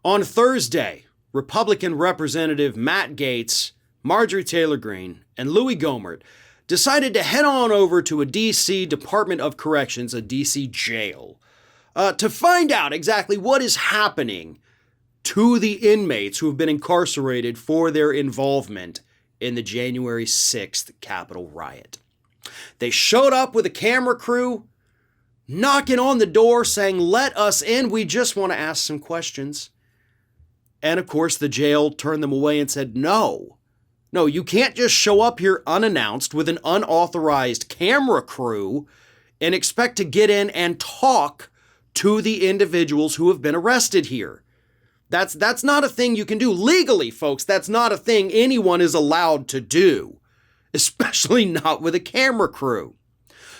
On Thursday, Republican Representative Matt Gaetz, Marjorie Taylor Greene, and Louie Gohmert decided to head on over to a D.C. Department of Corrections, a D.C. jail, to find out exactly what is happening to the inmates who have been incarcerated for their involvement in the January 6th Capitol riot. They showed up with a camera crew, knocking on the door saying, "Let us in, we just want to ask some questions." And of course, the jail turned them away and said, no, you can't just show up here unannounced with an unauthorized camera crew and expect to get in and talk to the individuals who have been arrested here. That's not a thing you can do legally, folks. That's not a thing anyone is allowed to do, especially not with a camera crew.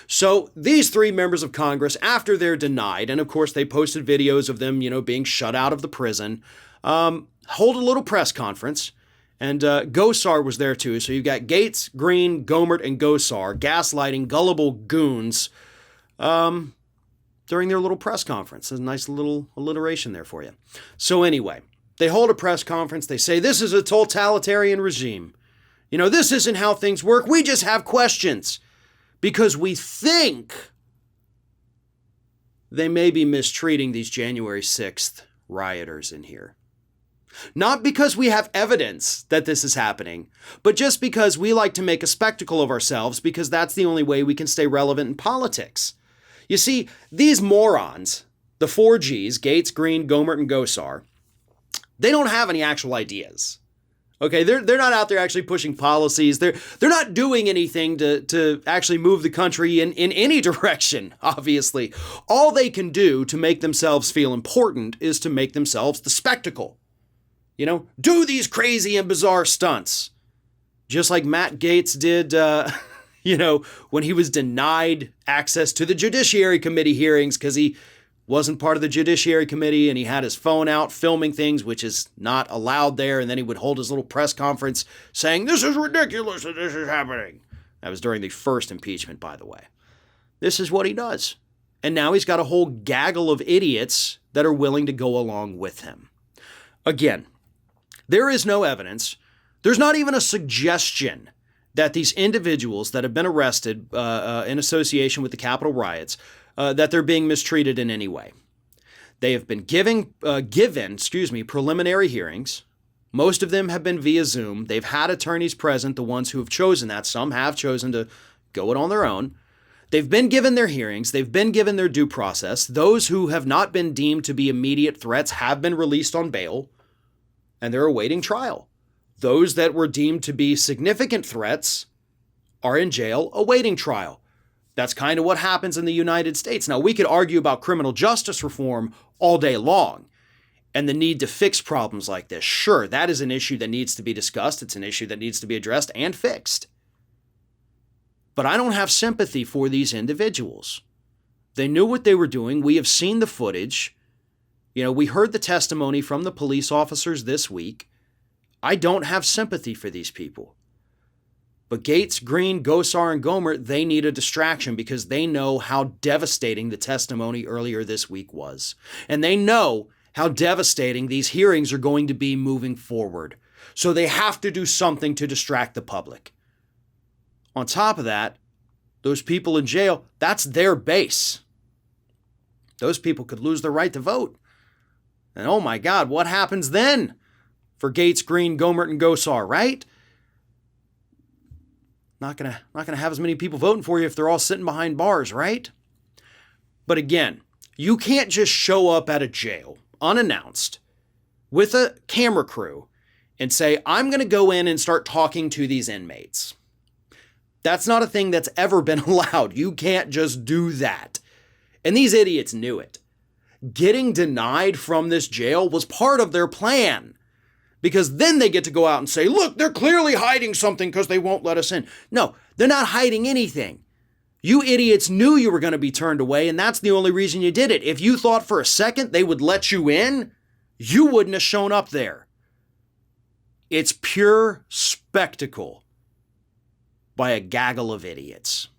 So these three members of Congress, after they're denied, and of course they posted videos of them, being shut out of the prison, hold a little press conference, and Gohmert was there too. So you've got Gaetz, Greene, Gohmert, and Gohmert gaslighting gullible goons during their little press conference. There's a nice little alliteration there for you. So anyway, they hold a press conference. They say, this is a totalitarian regime. This isn't how things work. We just have questions because we think they may be mistreating these January 6th rioters in here. Not because we have evidence that this is happening, but just because we like to make a spectacle of ourselves because that's the only way we can stay relevant in politics. You see, these morons, the 4Gs, Gaetz, Greene, Gohmert, and Gohmert, they don't have any actual ideas. Okay, they're not out there actually pushing policies. They're not doing anything to actually move the country in any direction, obviously. All they can do to make themselves feel important is to make themselves the spectacle. Do these crazy and bizarre stunts. Just like Matt Gaetz did, when he was denied access to the Judiciary Committee hearings because he wasn't part of the Judiciary Committee and he had his phone out filming things, which is not allowed there. And then he would hold his little press conference saying, "This is ridiculous that this is happening." That was during the first impeachment, by the way. This is what he does. And now he's got a whole gaggle of idiots that are willing to go along with him. Again, there is no evidence. There's not even a suggestion that these individuals that have been arrested in association with the Capitol riots, that they're being mistreated in any way. They have been given preliminary hearings. Most of them have been via Zoom. They've had attorneys present, the ones who have chosen that. Some have chosen to go it on their own. They've been given their hearings. They've been given their due process. Those who have not been deemed to be immediate threats have been released on bail, and they're awaiting trial. Those that were deemed to be significant threats are in jail awaiting trial. That's kind of what happens in the United States. Now, we could argue about criminal justice reform all day long and the need to fix problems like this. Sure, that is an issue that needs to be discussed. It's an issue that needs to be addressed and fixed. But I don't have sympathy for these individuals. They knew what they were doing. We have seen the footage. We heard the testimony from the police officers this week. I don't have sympathy for these people. But Gaetz, Greene, Gohmert, and Gohmert, they need a distraction because they know how devastating the testimony earlier this week was. And they know how devastating these hearings are going to be moving forward. So they have to do something to distract the public. On top of that, those people in jail, that's their base. Those people could lose their right to vote. And oh my God, what happens then for Gaetz, Greene, Gohmert, and Gohmert, right? Not gonna have as many people voting for you if they're all sitting behind bars, right? But again, you can't just show up at a jail unannounced with a camera crew and say, "I'm going to go in and start talking to these inmates." That's not a thing that's ever been allowed. You can't just do that. And these idiots knew it. Getting denied from this jail was part of their plan. Because then they get to go out and say, "Look, they're clearly hiding something because they won't let us in." No, they're not hiding anything. You idiots knew you were going to be turned away, and that's the only reason you did it. If you thought for a second they would let you in, you wouldn't have shown up there. It's pure spectacle by a gaggle of idiots.